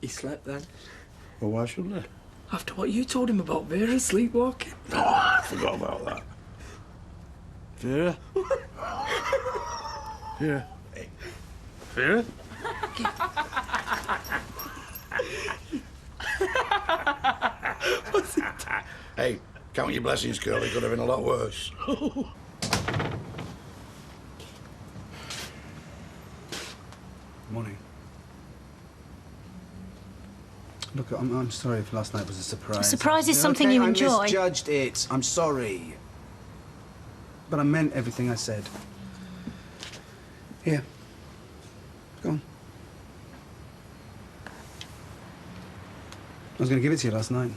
He slept then. Well, why shouldn't he? After what you told him about Vera sleepwalking. Oh, I forgot about that. Vera? Vera? Hey. Vera? What's it? Hey, count your blessings, girl. It could have been a lot worse. Morning. Look, I'm sorry if last night was a surprise. A surprise is something you enjoy. I misjudged it. I'm sorry. But I meant everything I said. Here. Go on. I was going to give it to you last night.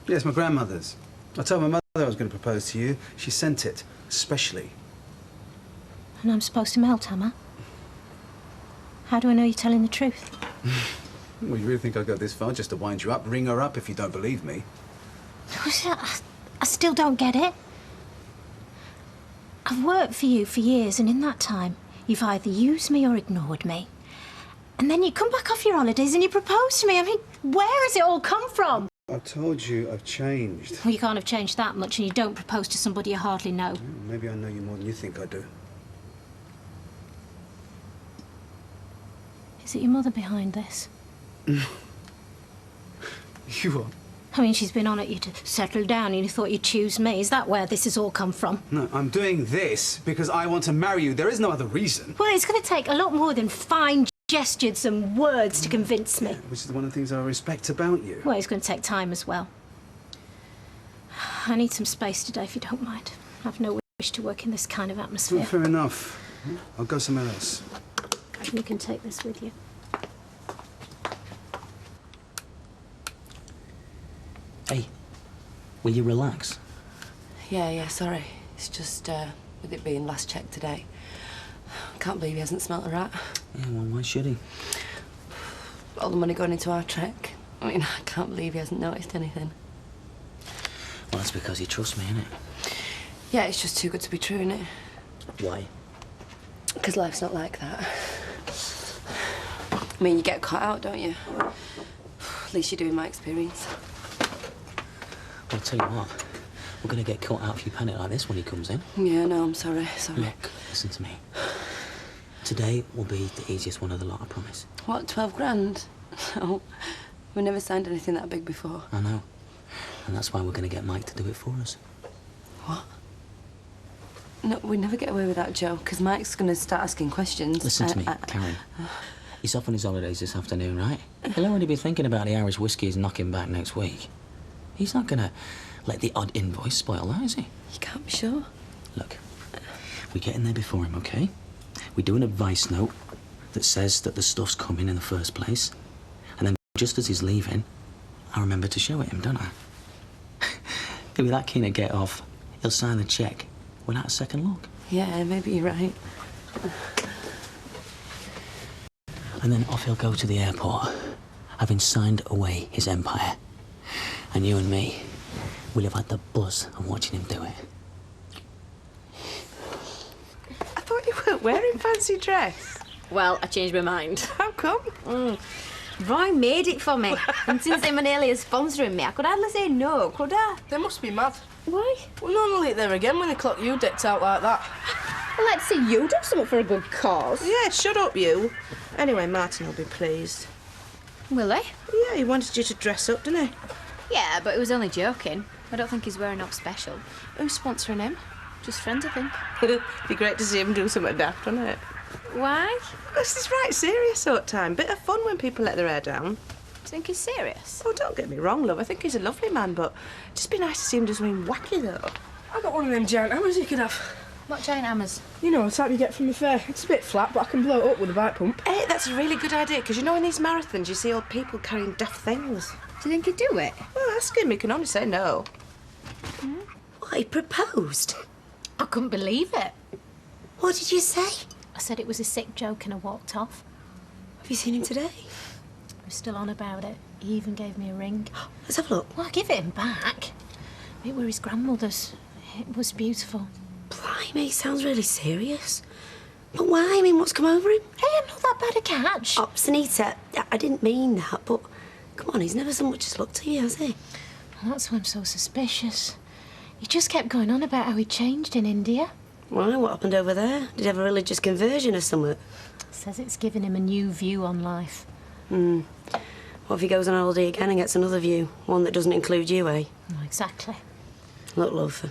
Yes, my grandmother's. I told my mother I was going to propose to you. She sent it, especially. And I'm supposed to melt, am I? How do I know you're telling the truth? Well, you really think I got this far just to wind you up? Ring her up if you don't believe me. I still don't get it. I've worked for you for years, and in that time, you've either used me or ignored me. And then you come back off your holidays and you propose to me. I mean, where has it all come from? I told you I've changed. Well, you can't have changed that much, and you don't propose to somebody you hardly know. Maybe I know you more than you think I do. Is it your mother behind this? You are? I mean, she's been on at you to settle down, and you thought you'd choose me. Is that where this has all come from? No, I'm doing this because I want to marry you. There is no other reason. Well, it's going to take a lot more than fine gestures and words to convince me. Which is one of the things I respect about you. Well, it's going to take time as well. I need some space today, if you don't mind. I've no wish to work in this kind of atmosphere. Well, fair enough. I'll go somewhere else. You can take this with you. Hey, will you relax? Yeah, sorry. It's just, with it being last check today. Can't believe he hasn't smelt a rat. Yeah, well, why should he? All the money going into our trek. I mean, I can't believe he hasn't noticed anything. Well, that's because he trusts me, innit? Yeah, it's just too good to be true, innit? Why? Because life's not like that. I mean, you get caught out, don't you? At least you do in my experience. Well, I'll tell you what. We're going to get caught out if you panic like this when he comes in. Yeah, no, I'm sorry. Look, listen to me. Today will be the easiest one of the lot, I promise. What, 12 grand? Oh, we never signed anything that big before. I know. And that's why we're going to get Mike to do it for us. What? No, we never get away with that, Joe, because Mike's going to start asking questions. Listen to me, Karen. He's off on his holidays this afternoon, right? He'll already be thinking about the Irish whiskey he's knocking back next week. He's not going to let the odd invoice spoil that, is he? You can't be sure. Look, we get in there before him, OK? We do an advice note that says that the stuff's coming in the first place. And then just as he's leaving, I remember to show it him, don't I? He'll be that keen to get off, he'll sign the cheque without a second look. Yeah, maybe you're right. And then off he'll go to the airport, having signed away his empire. And you and me, we'll have had the buzz of watching him do it. I thought you weren't wearing fancy dress. Well, I changed my mind. How come? Roy made it for me. And since him and Haley are sponsoring me, I could hardly say no, could I? They must be mad. Why? Well, normally it there again when they clock you decked out like that. I'd like to see you do something for a good cause. Yeah, shut up, you. Anyway, Martin will be pleased. Will he? Yeah, he wanted you to dress up, didn't he? Yeah, but he was only joking. I don't think he's wearing up special. Who's sponsoring him? Just friends, I think. Be great to see him do something daft, wouldn't it? Why? This is right serious sort of time. Bit of fun when people let their hair down. Do you think he's serious? Oh, don't get me wrong, love. I think he's a lovely man, but just be nice to see him do something wacky, though. I got one of them giant hammers you could have. What giant hammers? You know, the type you get from the fair. It's a bit flat, but I can blow it up with a bike pump. Hey, that's a really good idea, because you know in these marathons you see old people carrying daft things. Do you think he'd do it? Well, ask him. He can only say no. What, he proposed? I couldn't believe it. What did you say? I said it was a sick joke and I walked off. Have you seen him today? I was still on about it. He even gave me a ring. Let's have a look. Well, I give it him back. It were his grandmother's. It was beautiful. Blimey, sounds really serious. But why? I mean, what's come over him? Hey, I'm not that bad a catch. Oh, Sunita, I didn't mean that, but come on, he's never so much as looked at you, has he? Well, that's why I'm so suspicious. He just kept going on about how he changed in India. Why? What happened over there? Did he have a religious conversion or something? Says it's given him a new view on life. What if he goes on holiday again and gets another view? One that doesn't include you, eh? Oh, exactly. Look, love,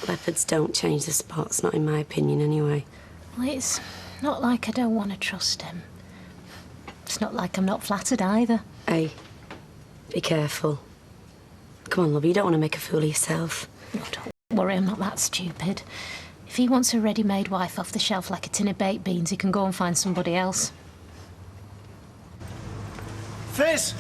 leopards don't change the spots, not in my opinion, anyway. Well, it's not like I don't want to trust him. It's not like I'm not flattered either. Hey, be careful. Come on, love, you don't want to make a fool of yourself. Oh, don't worry, I'm not that stupid. If he wants a ready-made wife off the shelf like a tin of baked beans, he can go and find somebody else. Fizz!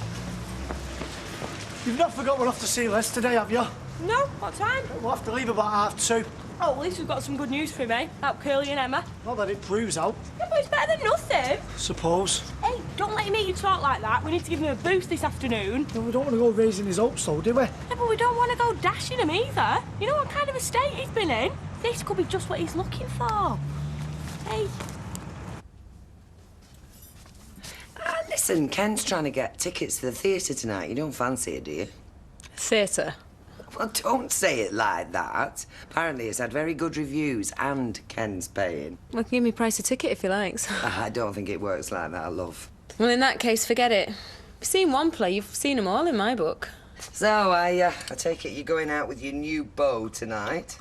You've not forgot we're off to see Les today, have you? No, what time? We'll have to leave about 2:30. Oh, at least we've got some good news for him, eh? About Curly and Emma. Not that it proves out. Yeah, but it's better than nothing. Suppose. Hey, don't let him hear you talk like that. We need to give him a boost this afternoon. No, we don't want to go raising his hopes, though, do we? Yeah, but we don't want to go dashing him either. You know what kind of a state he's been in? This could be just what he's looking for. Hey. Listen, Ken's trying to get tickets to the theatre tonight. You don't fancy it, do you? Theatre? Well, don't say it like that. Apparently it's had very good reviews and Ken's paying. Well, give me price a ticket if you likes. I don't think it works like that, love. Well, in that case, forget it. You've seen one play, you've seen them all in my book. So, I take it you're going out with your new beau tonight?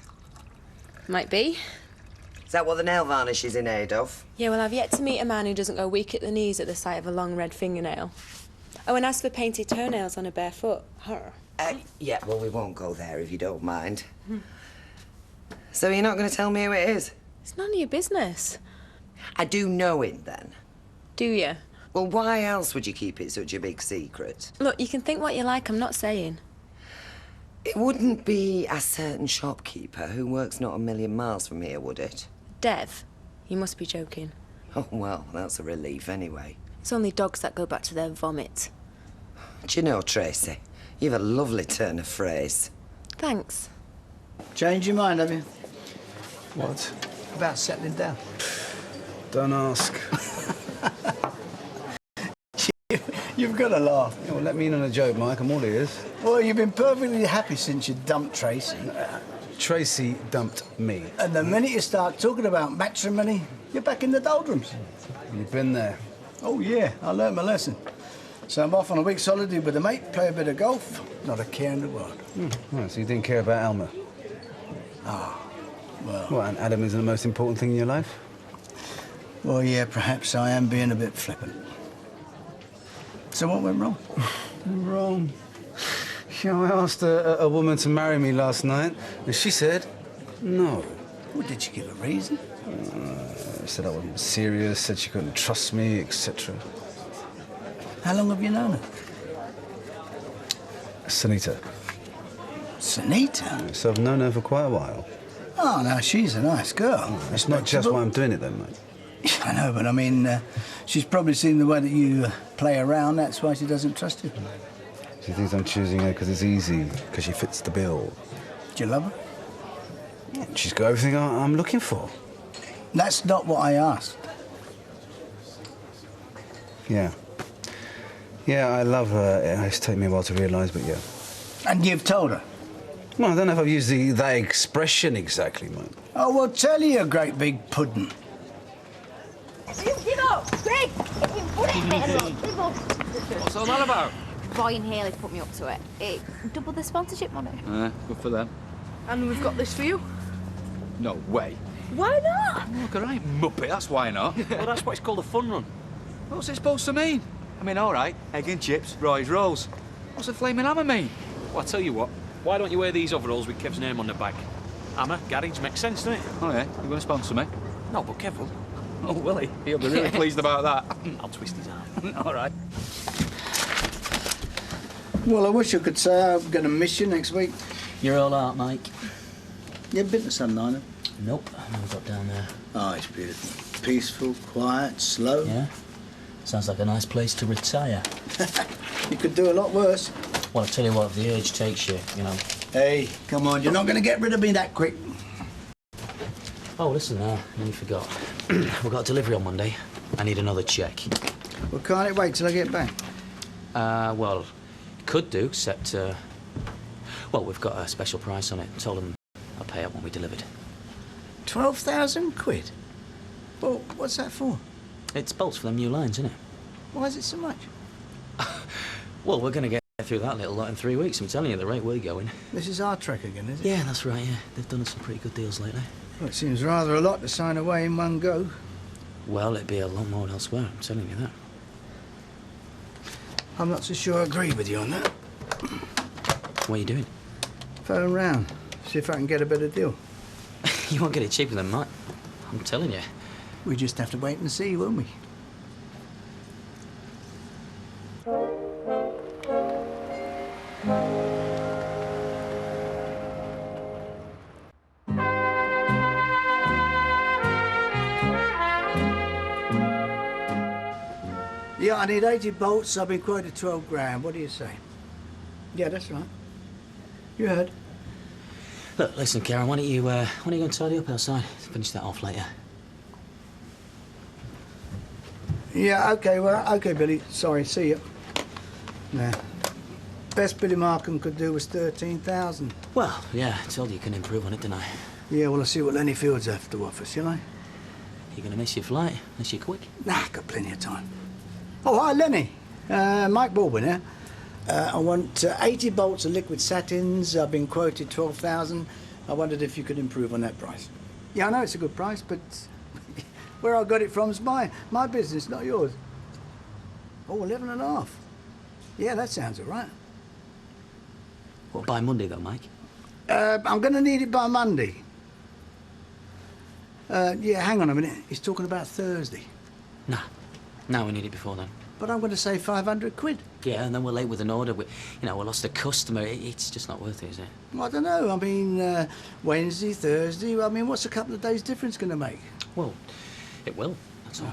Might be. Is that what the nail varnish is in aid of? Yeah, well, I've yet to meet a man who doesn't go weak at the knees at the sight of a long red fingernail. Oh, and as for painted toenails on a bare foot, horror. Yeah, well, we won't go there if you don't mind. So you're not going to tell me who it is? It's none of your business. I do know it, then. Do you? Well, why else would you keep it such a big secret? Look, you can think what you like, I'm not saying. It wouldn't be a certain shopkeeper who works not a million miles from here, would it? Dev? You must be joking. Oh, well, that's a relief anyway. It's only dogs that go back to their vomit. Do you know, Tracy, you've a lovely turn of phrase. Thanks. Change your mind, have you? What? About settling down. Don't ask. You've got to laugh. Yeah, well, let me in on a joke, Mike. I'm all ears. Well, you've been perfectly happy since you dumped Tracy. Tracy dumped me. And the minute you start talking about matrimony, you're back in the doldrums. You've been there. Oh, yeah, I learned my lesson. So I'm off on a week's holiday with a mate, play a bit of golf, not a care in the world. Right, so you didn't care about Alma? Well... What, and Adam isn't the most important thing in your life? Well, yeah, perhaps I am being a bit flippant. So what went wrong? Wrong. You know, I asked a woman to marry me last night, and she said no. Well, did she give a reason? Said I wasn't serious, said she couldn't trust me, etc. How long have you known her? Sunita. Sunita? So I've known her for quite a while. Oh, now, she's a nice girl. It's not just why I'm doing it, then, mate. I know, but I mean, she's probably seen the way that you play around. That's why she doesn't trust you. She thinks I'm choosing her because it's easy, because she fits the bill. Do you love her? Yeah, she's got everything I'm looking for. That's not what I asked. Yeah. Yeah, I love her. It's taken me a while to realise, but yeah. And you've told her? Well, I don't know if I've used that expression exactly, mate. Oh, well, tell you, great big puddin'. Give up! Greg! What's all that about? Roy and Haley's put me up to it. Double the sponsorship money. Good for them. And we've got this for you. No way. Why not? Look, I ain't muppet, that's why not. Well, that's what it's called a fun run. What's it supposed to mean? I mean, all right, egg and chips, Roy's rolls. What's a flaming hammer mean? Well, I tell you what, why don't you wear these overalls with Kev's name on the back? Hammer, garage, makes sense, doesn't it? Oh, yeah? You going to sponsor me? No, but Kev will. Oh, will he? He'll be really pleased about that. I'll twist his arm. All right. Well, I wish I could say I'm going to miss you next week. You're all out, Mike. You ever been to Sunliner? Nope, I never got down there. Oh, it's beautiful. Peaceful, quiet, slow. Yeah? Sounds like a nice place to retire. You could do a lot worse. Well, I tell you what, if the urge takes you, you know. Hey, come on, you're not going to get rid of me that quick. Oh, listen now, you forgot. We've got delivery on Monday. I need another check. Well, can't it wait till I get back? Well, could do, except, well, we've got a special price on it. Told them I'll pay up when we delivered. 12,000 quid? Well, what's that for? It's bolts for them new lines, isn't it? Why is it so much? Well, we're going to get through that little lot in 3 weeks. I'm telling you, the rate we're going. This is our trek again, is it? Yeah, that's right, yeah. They've done us some pretty good deals lately. Well, it seems rather a lot to sign away in one go. Well, it'd be a lot more elsewhere, I'm telling you that. I'm not so sure I agree with you on that. What are you doing? Phone round, see if I can get a better deal. You won't get it cheaper than mine. I'm telling you. We just have to wait and see, won't we? Yeah, I need 80 bolts. I've been quoted 12 grand. What do you say? Yeah, that's right. You heard. Look, listen, Karen, why don't you go and tidy up outside? Finish that off later. Yeah, okay, well, okay, Billy. Sorry, see you. Nah. Best Billy Markham could do was 13,000. Well, yeah, I told you you can improve on it, didn't I? Yeah, well, I'll see what Lenny Fields have to offer, shall I? You're gonna miss your flight, unless you're quick. Nah, got plenty of time. Oh, hi, Lenny. Mike Baldwin here. I want 80 bolts of liquid satins. I've been quoted 12,000. I wondered if you could improve on that price. Yeah, I know it's a good price, but where I got it from is my business, not yours. Oh, 11 and a half. Yeah, that sounds all right. What, by Monday, though, Mike? I'm going to need it by Monday. Yeah, hang on a minute. He's talking about Thursday. Nah. No, we need it before then. But I'm going to say 500 quid. Yeah, and then we're late with an order. We lost a customer. It's just not worth it, is it? Well, I don't know. I mean, Wednesday, Thursday. I mean, what's a couple of days' difference going to make? Well, it will. That's all.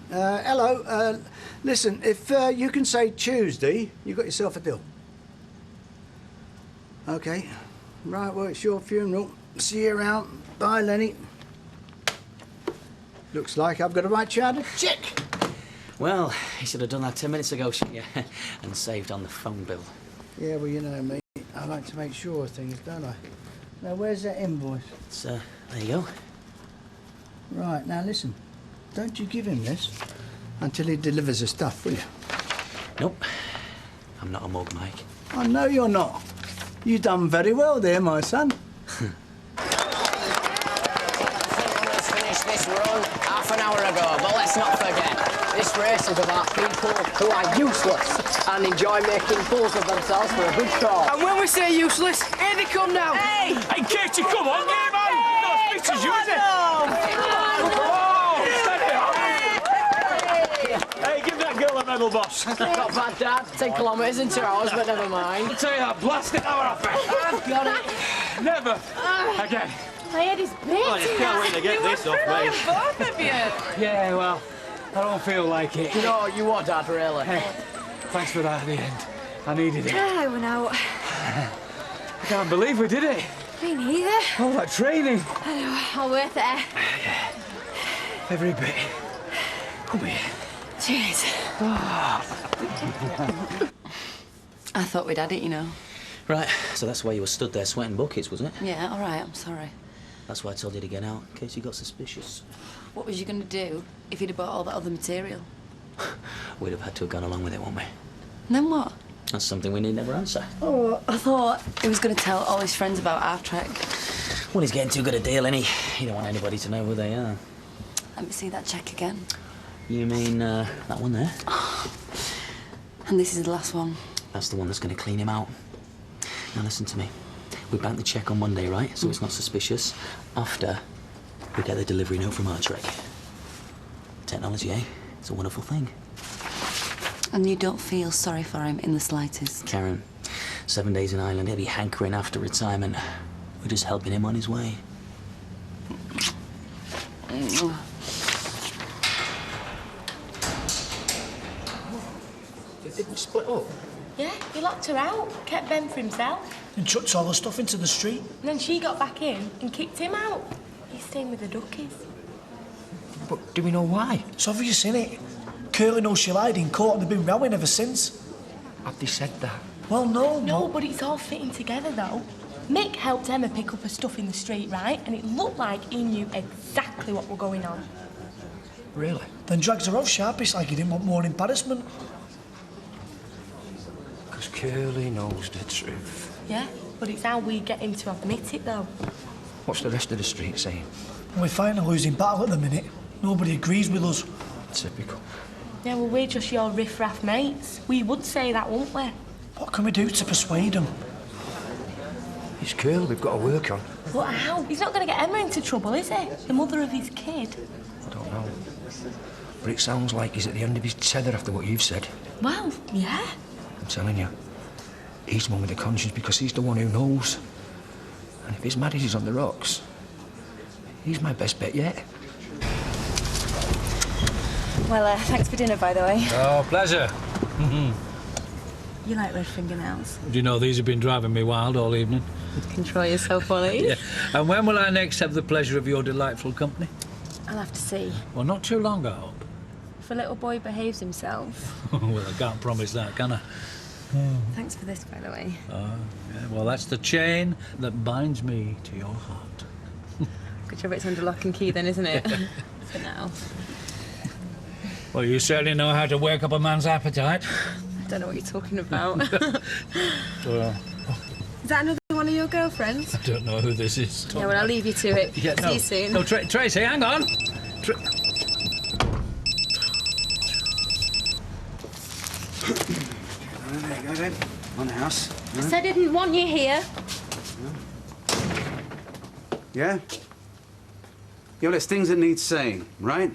Hello. Listen, if you can say Tuesday, you got yourself a deal. Okay. Right, well, it's your funeral. See you around. Bye, Lenny. Looks like I've got to write you out a check. Well, you should have done that 10 minutes ago, shouldn't you? And saved on the phone bill. Yeah, well, you know me. I like to make sure of things, don't I? Now, where's that invoice? It's, there you go. Right, now listen. Don't you give him this until he delivers the stuff, will you? Nope. I'm not a mug, Mike. I know you're not. You done very well there, my son. Let's finish this run half an hour ago, but let's not forget, this race is about people who are useless and enjoy making fools of themselves for a good cause. And when we say useless, here they come now. Hey! Hey, Katie, come on, game on! No, it's as you, is it? Hey, give that girl a medal, boss. Not bad, Dad. 10 kilometres in 2 hours, but never mind. I'll tell you that blasted hour off it. I've got it. Never again. My head is big. Oh, you can't wait to get this off, mate. Both of you. Yeah, well, I don't feel like it. No, you are, Dad, really. Hey, thanks for that at the end. I needed it. I went out. I can't believe we did it. Me neither. All that training. I know, all worth it. Every bit. Come here. Cheers. I thought we'd had it, you know. Right, so that's why you were stood there sweating buckets, was it? Yeah, all right, I'm sorry. That's why I told you to get out, in case you got suspicious. What was you going to do if you'd have bought all that other material? We'd have had to have gone along with it, won't we? And then what? That's something we need never answer. Oh, I thought he was going to tell all his friends about our trek. Well, he's getting too good a deal, ain't he? He don't want anybody to know who they are. Let me see that check again. You mean, that one there? And this is the last one. That's the one that's going to clean him out. Now, listen to me. We bank the check on Monday, right? So it's not suspicious. After, we get the delivery note from our trek. Technology, eh? It's a wonderful thing. And you don't feel sorry for him in the slightest? Karen, 7 days in Ireland, he'll be hankering after retirement. We're just helping him on his way. They didn't split up. Yeah, he locked her out, kept Ben for himself. And chucked all the stuff into the street. And then she got back in and kicked him out. He's staying with the duckies. But do we know why? It's obvious, innit? Curly knows she lied in court and they've been rowing ever since. Have they said that? Well, no. No, but it's all fitting together, though. Mick helped Emma pick up her stuff in the street, right? And it looked like he knew exactly what was going on. Really? Then drags her off sharp. It's like he didn't want more embarrassment. Because Curly knows the truth. Yeah, but it's how we get him to admit it, though. What's the rest of the street saying? We're fighting a losing battle at the minute. Nobody agrees with us. Typical. Yeah, well, we're just your riff-raff mates. We would say that, wouldn't we? What can we do to persuade them? It's Curly we've got to work on. But how? He's not going to get Emma into trouble, is he? The mother of his kid. I don't know. But it sounds like he's at the end of his tether after what you've said. Well, yeah. I'm telling you. He's the one with the conscience because he's the one who knows. And if his marriage is on the rocks, he's my best bet yet. Well, thanks for dinner, by the way. Oh, pleasure. You like red fingernails? Do you know, these have been driving me wild all evening. Control yourself, Ollie. Yeah. And when will I next have the pleasure of your delightful company? I'll have to see. Well, not too long, I hope. If a little boy behaves himself. Well, I can't promise that, can I? Thanks for this, by the way. Oh, yeah, well, that's the chain that binds me to your heart. Good job it's under lock and key then, isn't it? For now. Well, you certainly know how to work up a man's appetite. I don't know what you're talking about. Well, Is that another one of your girlfriends? I don't know who this is. Yeah, well, I'll leave you to it. Yeah, See you soon. No, Tracy, hang on. There you go, then. On the house. I didn't want you here. Yeah? Yeah, well, there's things that need saying, right?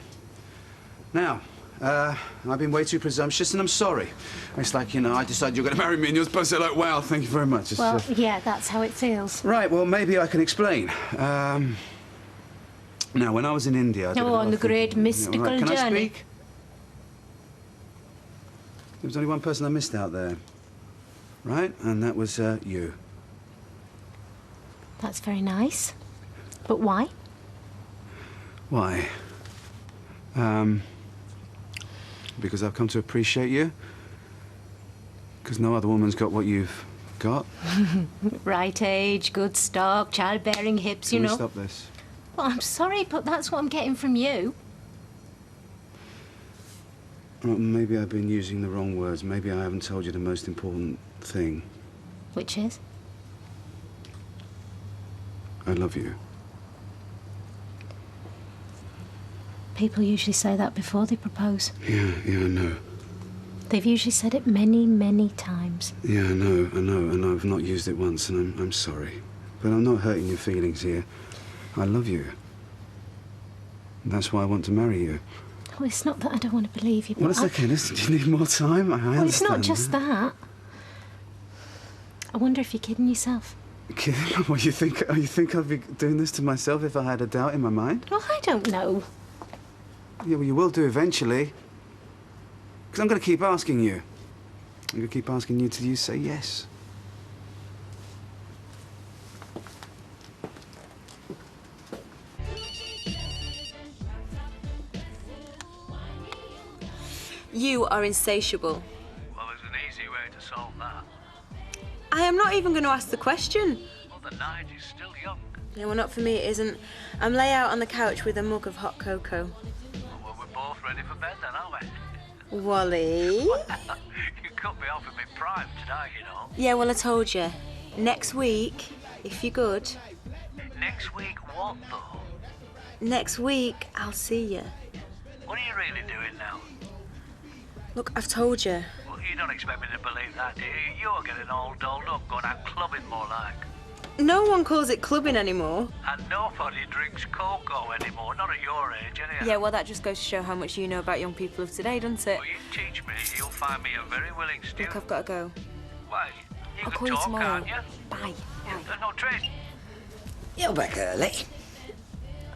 Now, I've been way too presumptuous, and I'm sorry. It's like, you know, I decided you're going to marry me, and you're supposed to say, like, wow, thank you very much. It's, Well, yeah, that's how it feels. Right, well, maybe I can explain. Now, when I was in India... I did a Oh, lot on of the great thinking. mystical Right, can I journey. speak? There was only one person I missed out there, right? And that was you. That's very nice. But why? Why? Because I've come to appreciate you. Because no other woman's got what you've got. Right age, good stock, childbearing hips, you Can we know. stop this? Well, I'm sorry, but that's what I'm getting from you. Well, maybe I've been using the wrong words. Maybe I haven't told you the most important thing. Which is? I love you. People usually say that before they propose. Yeah, I know. They've usually said it many, many times. Yeah, I know, and I've not used it once, and I'm sorry. But I'm not hurting your feelings here. I love you. And that's why I want to marry you. Well, it's not that I don't want to believe you, but Well, it's okay. Listen, do you need more time? I Well, it's not understand just that. I wonder if you're kidding yourself. Kidding? What, you think I'd be doing this to myself if I had a doubt in my mind? Well, I don't know. Yeah, well, you will do eventually. Because I'm going to keep asking you. I'm going to keep asking you till you say yes. You are insatiable. Well, there's an easy way to solve that. I am not even going to ask the question. Well, the night is still young. Yeah, well, not for me, it isn't. I'm lay out on the couch with a mug of hot cocoa. Well, we're both ready for bed then, aren't we? Wally? You cut me off in my prime tonight, you know. Yeah, well, I told you. Next week, if you're good. Next week, what, though? Next week, I'll see you. What are you really doing now? Look, I've told you. Well, you don't expect me to believe that, do you? You're getting all dolled up, going out clubbing more like. No one calls it clubbing anymore. And nobody drinks cocoa anymore, not at your age, anyhow. Yeah, well, that just goes to show how much you know about young people of today, doesn't it? Well, you teach me, you'll find me a very willing student. Look, I've got to go. Why? You I'll can call you talk, tomorrow. can't you? Bye. No, Trace. You're back early.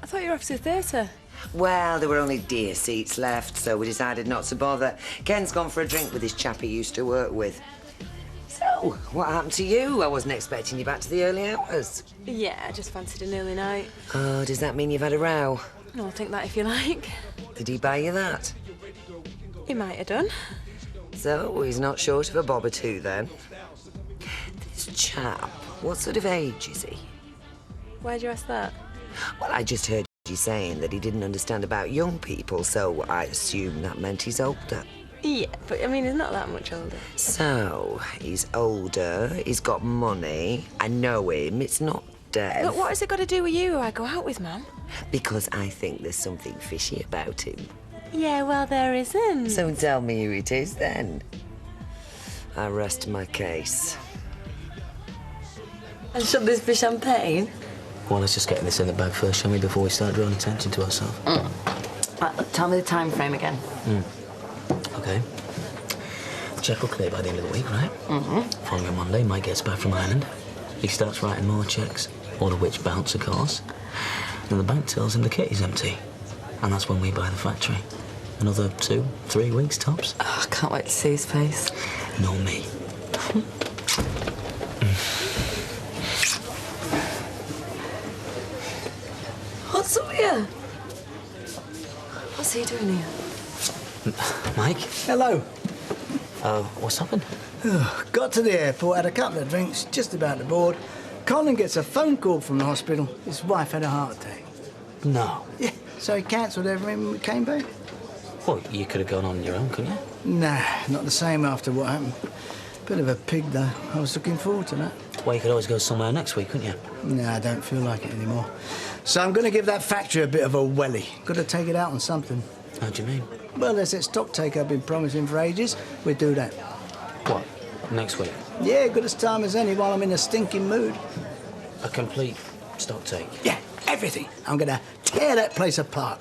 I thought you were off to the theatre. Well, there were only dear seats left, so we decided not to bother. Ken's gone for a drink with his chap he used to work with. So, what happened to you? I wasn't expecting you back to the early hours. Yeah, I just fancied an early night. Oh, does that mean you've had a row? I'll think that if you like. Did he buy you that? He might have done. So, he's not short of a bob or two, then. This chap, what sort of age is he? Why'd you ask that? Well, I just heard you saying that he didn't understand about young people, so I assume that meant he's older. Yeah, but I mean, he's not that much older. So, he's older, he's got money, I know him, it's not Dev. But what has it got to do with you who I go out with, Mum? Because I think there's something fishy about him. Yeah, well, there isn't. So tell me who it is, then. I rest my case. And should this be champagne? Well, let's just get this in the bag first, shall we, before we start drawing attention to ourselves? Tell me the time frame again. OK. Check will clear by the end of the week, right? Mm-hmm. Following on Monday, Mike gets back from Ireland. He starts writing more checks, all of which bounce, of course. Then the bank tells him the kitty's empty. And that's when we buy the factory. Another 2-3 weeks, tops. Oh, I can't wait to see his face. Nor me. What's up here? What's he doing here? Mike? Hello. What's happened? Got to the airport, had a couple of drinks, just about to board. Colin gets a phone call from the hospital. His wife had a heart attack. No. Yeah, so he cancelled everything and we came back. Well, you could have gone on your own, couldn't you? Nah, not the same after what happened. Bit of a pig, though. I was looking forward to that. Well, you could always go somewhere next week, couldn't you? Nah, I don't feel like it anymore. So I'm going to give that factory a bit of a welly. Got to take it out on something. How do you mean? Well, there's that stock take I've been promising for ages. We'll do that. What? Next week? Yeah, good as time as any while I'm in a stinking mood. A complete stock take? Yeah, everything. I'm going to tear that place apart.